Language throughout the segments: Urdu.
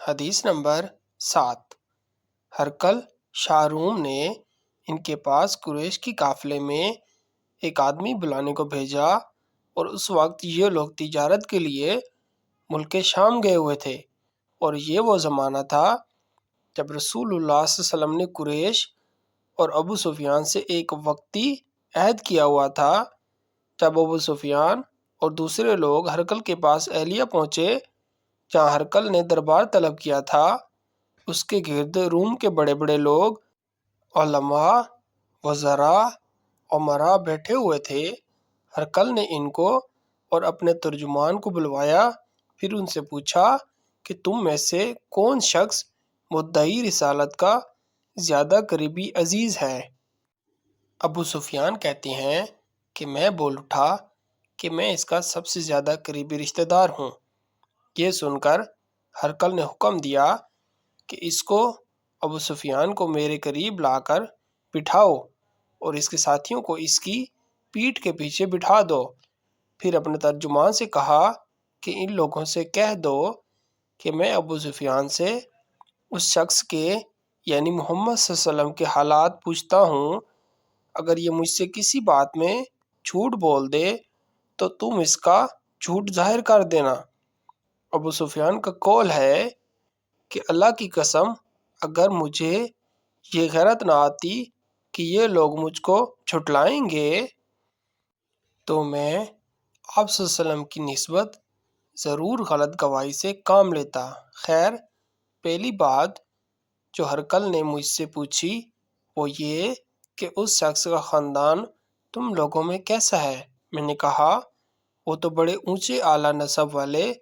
حدیث نمبر 7۔ ہرقل شاہ روم نے ان کے پاس قریش کی قافلے میں ایک آدمی بلانے کو بھیجا، اور اس وقت یہ لوگ تجارت کے لیے ملک شام گئے ہوئے تھے، اور یہ وہ زمانہ تھا جب رسول اللہ صلی اللہ علیہ وسلم نے قریش اور ابو سفیان سے ایک وقتی عہد کیا ہوا تھا۔ جب ابو سفیان اور دوسرے لوگ ہرقل کے پاس اہلیہ پہنچے، جہاں ہرقل نے دربار طلب کیا تھا، اس کے گرد روم کے بڑے بڑے لوگ، علماء، وزراء، امراء بیٹھے ہوئے تھے۔ ہرقل نے ان کو اور اپنے ترجمان کو بلوایا، پھر ان سے پوچھا کہ تم میں سے کون شخص مدعی رسالت کا زیادہ قریبی عزیز ہے؟ ابو سفیان کہتے ہیں کہ میں بول اٹھا کہ میں اس کا سب سے زیادہ قریبی رشتہ دار ہوں۔ یہ سن کر ہرقل نے حکم دیا کہ اس کو، ابو سفیان کو میرے قریب لا کر بٹھاؤ، اور اس کے ساتھیوں کو اس کی پیٹھ کے پیچھے بٹھا دو۔ پھر اپنے ترجمان سے کہا کہ ان لوگوں سے کہہ دو کہ میں ابو سفیان سے اس شخص کے یعنی محمد صلی اللہ علیہ وسلم کے حالات پوچھتا ہوں۔ اگر یہ مجھ سے کسی بات میں جھوٹ بول دے تو تم اس کا جھوٹ ظاہر کر دینا۔ ابو سفیان کا قول ہے کہ اللہ کی قسم، اگر مجھے یہ غیرت نہ آتی کہ یہ لوگ مجھ کو جھٹلائیں گے تو میں آپ صلی اللہ علیہ وسلم کی نسبت ضرور غلط گواہی سے کام لیتا۔ خیر، پہلی بات جو ہرقل نے مجھ سے پوچھی وہ یہ کہ اس شخص کا خاندان تم لوگوں میں کیسا ہے؟ میں نے کہا وہ تو بڑے اونچے اعلیٰ نسب والے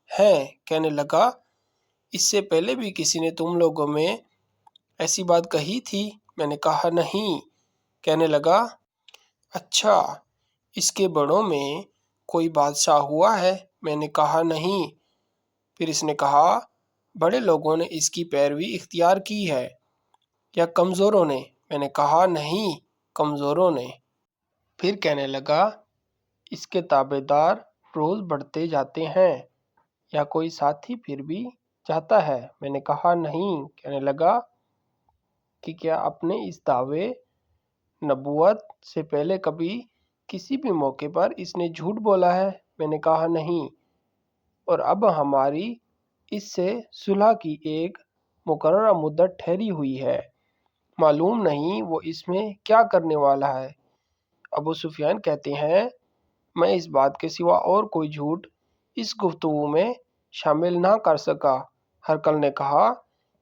ہیں۔ کہنے لگا اس سے پہلے بھی کسی نے تم لوگوں میں ایسی بات کہی تھی؟ میں نے کہا نہیں۔ کہنے لگا اچھا، اس کے بڑوں میں کوئی بادشاہ ہوا ہے؟ میں نے کہا نہیں۔ پھر اس نے کہا بڑے لوگوں نے اس کی پیروی اختیار کی ہے یا کمزوروں نے؟ میں نے کہا نہیں، کمزوروں نے۔ پھر کہنے لگا اس کے تابع دار روز بڑھتے جاتے ہیں یا کوئی ساتھی پھر بھی چاہتا ہے؟ میں نے کہا نہیں۔ کہنے لگا کہ کیا اپنے اس دعوے نبوت سے پہلے کبھی کسی بھی موقع پر اس نے جھوٹ بولا ہے؟ میں نے کہا نہیں۔ اور اب ہماری اس سے صلح کی ایک مقررہ مدت ٹھہری ہوئی ہے، معلوم نہیں وہ اس میں کیا کرنے والا ہے۔ ابو سفیان کہتے ہیں میں اس بات کے سوا اور کوئی جھوٹ اس گفتگو میں شامل نہ کر سکا۔ ہرقل نے کہا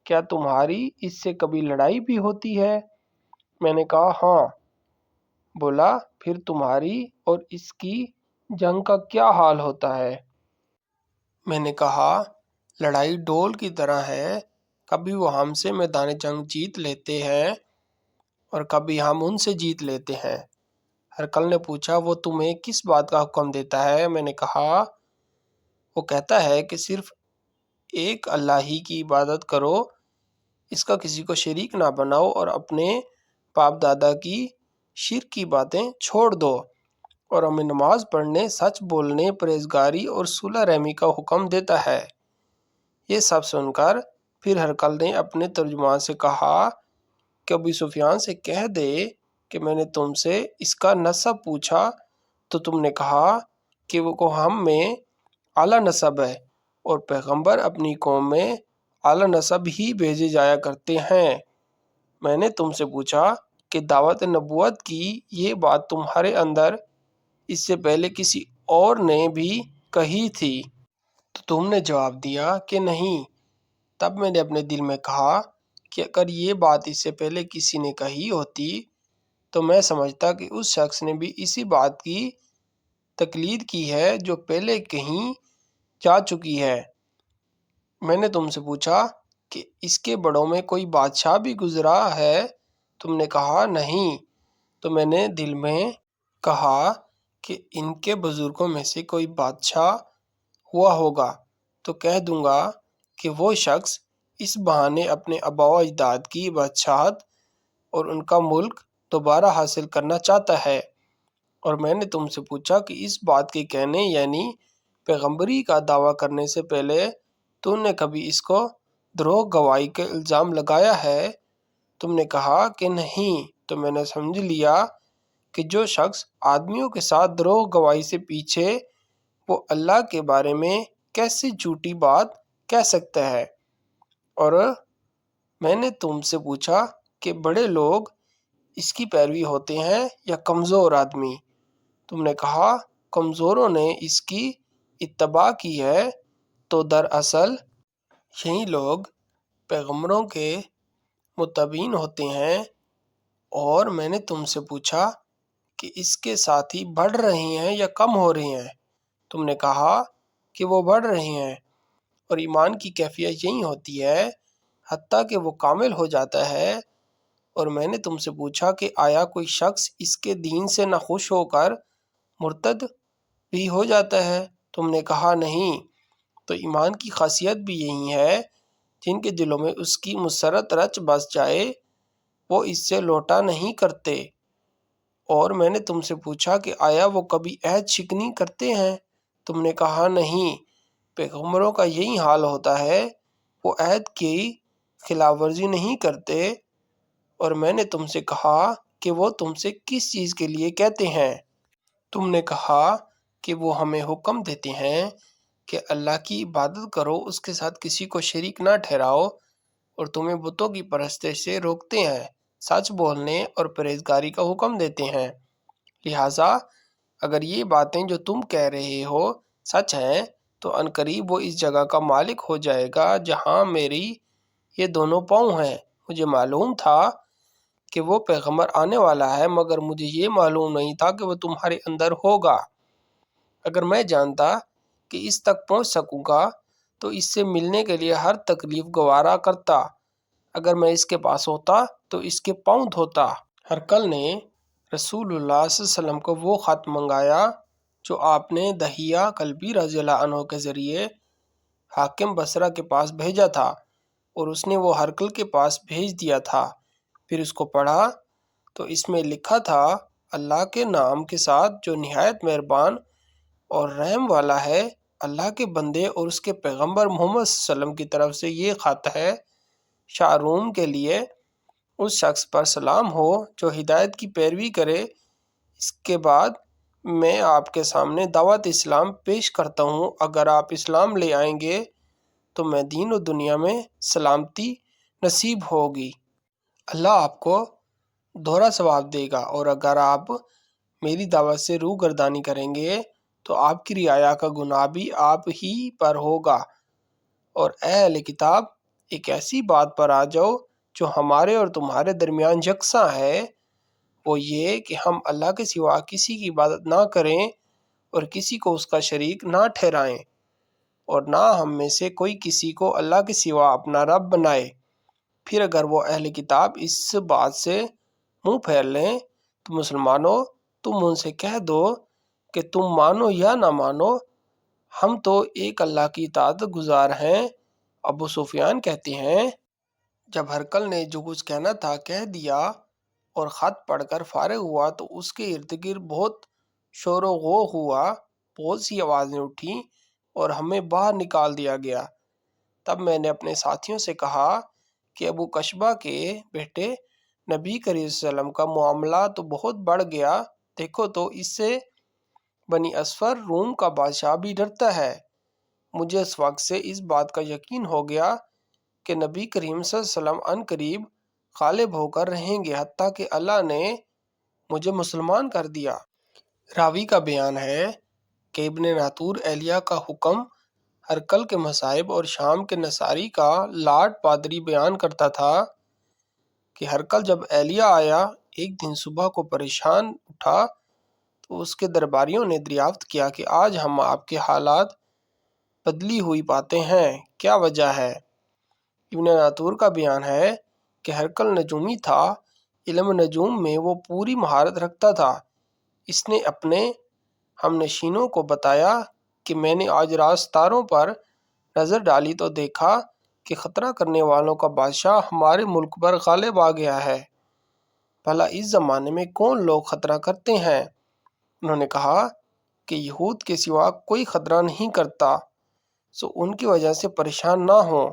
کیا تمہاری اس سے کبھی لڑائی بھی ہوتی ہے؟ میں نے کہا ہاں۔ بولا پھر تمہاری اور اس کی جنگ کا کیا حال ہوتا ہے؟ میں نے کہا لڑائی ڈول کی طرح ہے، کبھی وہ ہم سے میدان جنگ جیت لیتے ہیں اور کبھی ہم ان سے جیت لیتے ہیں۔ ہرقل نے پوچھا وہ تمہیں کس بات کا حکم دیتا ہے؟ میں نے کہا وہ کہتا ہے کہ صرف ایک اللہ ہی کی عبادت کرو، اس کا کسی کو شریک نہ بناؤ، اور اپنے باپ دادا کی شرک کی باتیں چھوڑ دو، اور ہمیں نماز پڑھنے، سچ بولنے، پرہیزگاری اور صلح رحمی کا حکم دیتا ہے۔ یہ سب سن کر پھر ہرقل نے اپنے ترجمان سے کہا کہ ابو سفیان سے کہہ دے کہ میں نے تم سے اس کا نسب پوچھا تو تم نے کہا کہ وہ ہم میں اعلیٰ نسب ہے، اور پیغمبر اپنی قوم میں اعلیٰ نسب ہی بھیجے جایا کرتے ہیں۔ میں نے تم سے پوچھا کہ دعوت نبوت کی یہ بات تمہارے اندر اس سے پہلے کسی اور نے بھی کہی تھی؟ تو تم نے جواب دیا کہ نہیں۔ تب میں نے اپنے دل میں کہا کہ اگر یہ بات اس سے پہلے کسی نے کہی ہوتی تو میں سمجھتا کہ اس شخص نے بھی اسی بات کی تقلید کی ہے جو پہلے کہیں جا چکی ہے۔ میں نے تم سے پوچھا کہ اس کے بڑوں میں کوئی بادشاہ بھی گزرا ہے؟ تم نے کہا نہیں۔ تو میں نے دل میں کہا کہ ان کے بزرگوں میں سے کوئی بادشاہ ہوا ہوگا تو کہہ دوں گا کہ وہ شخص اس بہانے اپنے آباء و اجداد کی بادشاہت اور ان کا ملک دوبارہ حاصل کرنا چاہتا ہے۔ اور میں نے تم سے پوچھا کہ اس بات کے کہنے یعنی پیغمبری کا دعویٰ کرنے سے پہلے تو نے کبھی اس کو دروغ گواہی کا الزام لگایا ہے؟ تم نے کہا کہ نہیں، تو میں نے سمجھ لیا کہ جو شخص آدمیوں کے ساتھ دروغ گواہی سے پیچھے، وہ اللہ کے بارے میں کیسے جھوٹی بات کہہ سکتا ہے۔ اور میں نے تم سے پوچھا کہ بڑے لوگ اس کی پیروی ہوتے ہیں یا کمزور آدمی؟ تم نے کہا کمزوروں نے اس کی اتباع کی ہے۔ تو دراصل یہی لوگ پیغمبروں کے متبعین ہوتے ہیں۔ اور میں نے تم سے پوچھا کہ اس کے ساتھی بڑھ رہے ہیں یا کم ہو رہے ہیں؟ تم نے کہا کہ وہ بڑھ رہے ہیں، اور ایمان کی کیفیت یہی ہوتی ہے حتیٰ کہ وہ کامل ہو جاتا ہے۔ اور میں نے تم سے پوچھا کہ آیا کوئی شخص اس کے دین سے ناخوش ہو کر مرتد بھی ہو جاتا ہے؟ تم نے کہا نہیں۔ تو ایمان کی خاصیت بھی یہی ہے، جن کے دلوں میں اس کی مسرت رچ بس جائے وہ اس سے لوٹا نہیں کرتے۔ اور میں نے تم سے پوچھا کہ آیا وہ کبھی عہد شکنی کرتے ہیں؟ تم نے کہا نہیں۔ پیغمبروں کا یہی حال ہوتا ہے، وہ عہد کی خلاف ورزی نہیں کرتے۔ اور میں نے تم سے کہا کہ وہ تم سے کس چیز کے لیے کہتے ہیں؟ تم نے کہا کہ وہ ہمیں حکم دیتے ہیں کہ اللہ کی عبادت کرو، اس کے ساتھ کسی کو شریک نہ ٹھہراؤ، اور تمہیں بتوں کی پرستش سے روکتے ہیں، سچ بولنے اور پرہیزگاری کا حکم دیتے ہیں۔ لہٰذا اگر یہ باتیں جو تم کہہ رہے ہو سچ ہیں، تو عنقریب وہ اس جگہ کا مالک ہو جائے گا جہاں میری یہ دونوں پاؤں ہیں۔ مجھے معلوم تھا کہ وہ پیغمبر آنے والا ہے، مگر مجھے یہ معلوم نہیں تھا کہ وہ تمہارے اندر ہوگا۔ اگر میں جانتا کہ اس تک پہنچ سکوں گا تو اس سے ملنے کے لیے ہر تکلیف گوارا کرتا۔ اگر میں اس کے پاس ہوتا تو اس کے پاؤں دھوتا۔ ہرقل نے رسول اللہ صلی اللہ علیہ وسلم کو وہ خط منگایا جو آپ نے دحیہ کلبی رضی اللہ عنہ کے ذریعے حاکم بصرہ کے پاس بھیجا تھا، اور اس نے وہ ہرقل کے پاس بھیج دیا تھا۔ پھر اس کو پڑھا تو اس میں لکھا تھا، اللہ کے نام کے ساتھ جو نہایت مہربان اور رحم والا ہے، اللہ کے بندے اور اس کے پیغمبر محمد صلی اللہ علیہ وسلم کی طرف سے یہ خط ہے، شاروم کے لیے اس شخص پر سلام ہو جو ہدایت کی پیروی کرے۔ اس کے بعد میں آپ کے سامنے دعوت اسلام پیش کرتا ہوں، اگر آپ اسلام لے آئیں گے تو میں دین و دنیا میں سلامتی نصیب ہوگی۔ اللہ آپ کو دوہرا ثواب دے گا، اور اگر آپ میری دعوت سے روگردانی کریں گے تو آپ کی رعایا کا گناہ بھی آپ ہی پر ہوگا۔ اور اے اہل کتاب، ایک ایسی بات پر آ جاؤ جو ہمارے اور تمہارے درمیان یکساں ہے، وہ یہ کہ ہم اللہ کے سوا کسی کی عبادت نہ کریں اور کسی کو اس کا شریک نہ ٹھہرائیں، اور نہ ہم میں سے کوئی کسی کو اللہ کے سوا اپنا رب بنائے۔ پھر اگر وہ اہل کتاب اس بات سے منہ پھیر لیں تو مسلمانوں، تم ان سے کہہ دو کہ تم مانو یا نہ مانو، ہم تو ایک اللہ کی اطاعت گزار ہیں۔ ابو سفیان کہتے ہیں، جب ہرقل نے جو کچھ کہنا تھا کہہ دیا اور خط پڑھ کر فارغ ہوا تو اس کے ارد گرد بہت شور و غو ہوا، بہت سی آوازیں اٹھیں اور ہمیں باہر نکال دیا گیا۔ تب میں نے اپنے ساتھیوں سے کہا کہ ابو کشبہ کے بیٹے نبی کریم صلی اللہ علیہ وسلم کا معاملہ تو بہت بڑھ گیا، دیکھو تو اس سے بنی اصفر روم کا بادشاہ بھی ڈرتا ہے۔ مجھے اس وقت سے اس بات کا یقین ہو گیا کہ نبی کریم صلی اللہ علیہ وسلم عن قریب غالب ہو کر رہیں گے، حتیٰ کہ اللہ نے مجھے مسلمان کر دیا۔ راوی کا بیان ہے کہ ابن ناطور اہلیہ کا حکم ہرقل کے مصائب اور شام کے نصاری کا لاٹ پادری بیان کرتا تھا کہ ہرقل جب اہلیہ آیا، ایک دن صبح کو پریشان اٹھا تو اس کے درباریوں نے دریافت کیا کہ آج ہم آپ کے حالات بدلی ہوئی پاتے ہیں، کیا وجہ ہے؟ ابن ناطور کا بیان ہے کہ ہرقل نجومی تھا، علم نجوم میں وہ پوری مہارت رکھتا تھا۔ اس نے اپنے ہم نشینوں کو بتایا کہ میں نے آج رات ستاروں پر نظر ڈالی تو دیکھا کہ خطرہ کرنے والوں کا بادشاہ ہمارے ملک پر غالب آ گیا ہے۔ بھلا اس زمانے میں کون لوگ خطرہ کرتے ہیں؟ انہوں نے کہا کہ یہود کے سوا کوئی خطرہ نہیں کرتا، سو ان کی وجہ سے پریشان نہ ہوں۔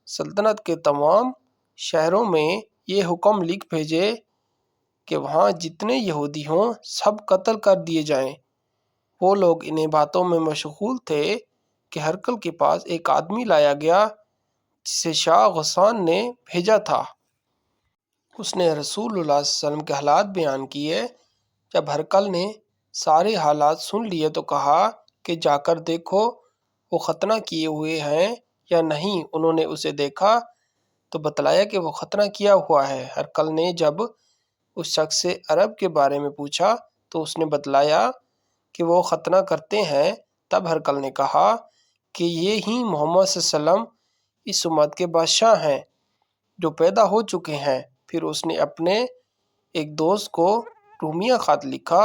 سلطنت کے تمام شہروں میں یہ حکم لکھ بھیجے کہ وہاں جتنے یہودی ہوں سب قتل کر دیے جائیں۔ وہ لوگ انہیں باتوں میں مشغول تھے کہ ہرقل کے پاس ایک آدمی لایا گیا جسے شاہ غسان نے بھیجا تھا۔ اس نے رسول اللہ صلی اللہ علیہ وسلم کے حالات بیان کیے۔ جب ہرقل نے سارے حالات سن لیے تو کہا کہ جا کر دیکھو وہ ختنہ کیے ہوئے ہیں یا نہیں۔ انہوں نے اسے دیکھا تو بتلایا کہ وہ ختنہ کیا ہوا ہے۔ ہرقل نے جب اس شخص سے عرب کے بارے میں پوچھا تو اس نے بتلایا کہ وہ ختنہ کرتے ہیں۔ تب ہرقل نے کہا کہ یہ ہی محمد صلی اللہ علیہ وسلم اس امت کے بادشاہ ہیں جو پیدا ہو چکے ہیں۔ پھر اس نے اپنے ایک دوست کو رومیہ خط لکھا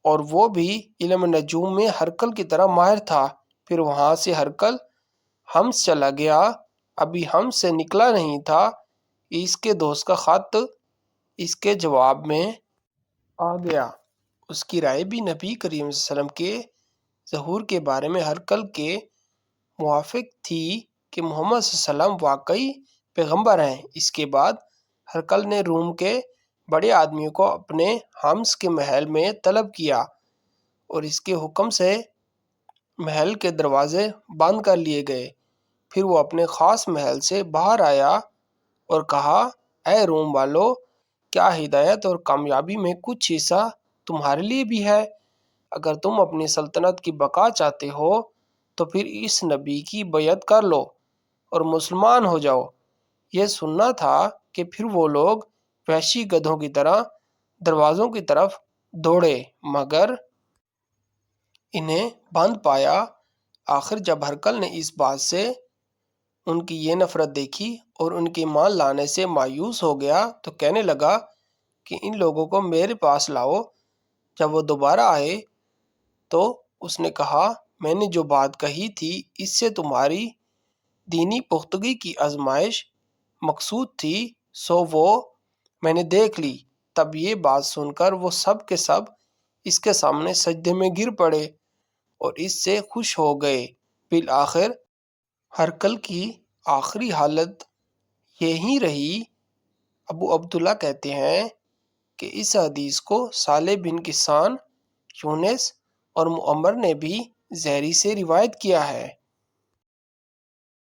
اور وہ بھی علم نجوم میں ہرقل کی طرح ماہر تھا۔ پھر وہاں سے ہرقل حمص چلا گیا۔ ابھی حمص سے نکلا نہیں تھا، اس کے دوست کا خط اس کے جواب میں آ گیا۔ اس کی رائے بھی نبی کریم صلی اللہ علیہ وسلم کے ظہور کے بارے میں ہرقل کے موافق تھی کہ محمد صلی اللہ علیہ وسلم واقعی پیغمبر ہیں۔ اس کے بعد ہرقل نے روم کے بڑے آدمیوں کو اپنے حمص کے محل میں طلب کیا اور اس کے حکم سے محل کے دروازے بند کر لیے گئے۔ پھر وہ اپنے خاص محل سے باہر آیا اور کہا، اے روم والو، کیا ہدایت اور کامیابی میں کچھ حصہ تمہارے لیے بھی ہے؟ اگر تم اپنی سلطنت کی بقا چاہتے ہو تو پھر اس نبی کی بیعت کر لو اور مسلمان ہو جاؤ۔ یہ سننا تھا کہ پھر وہ لوگ وحشی گدھوں کی طرح دروازوں کی طرف دوڑے مگر انہیں بند پایا۔ آخر جب ہرقل نے اس بات سے ان کی یہ نفرت دیکھی اور ان کے ایمان لانے سے مایوس ہو گیا تو کہنے لگا کہ ان لوگوں کو میرے پاس لاؤ۔ جب وہ دوبارہ آئے تو اس نے کہا، میں نے جو بات کہی تھی اس سے تمہاری دینی پختگی کی آزمائش مقصود تھی، سو وہ میں نے دیکھ لی۔ تب یہ بات سن کر وہ سب کے سب اس کے سامنے سجدے میں گر پڑے اور اس سے خوش ہو گئے۔ بالآخر ہرقل کی آخری حالت یہی رہی۔ ابو عبداللہ کہتے ہیں کہ اس حدیث کو صالح بن کیسان، یونس اور معمر نے بھی زہری سے روایت کیا ہے۔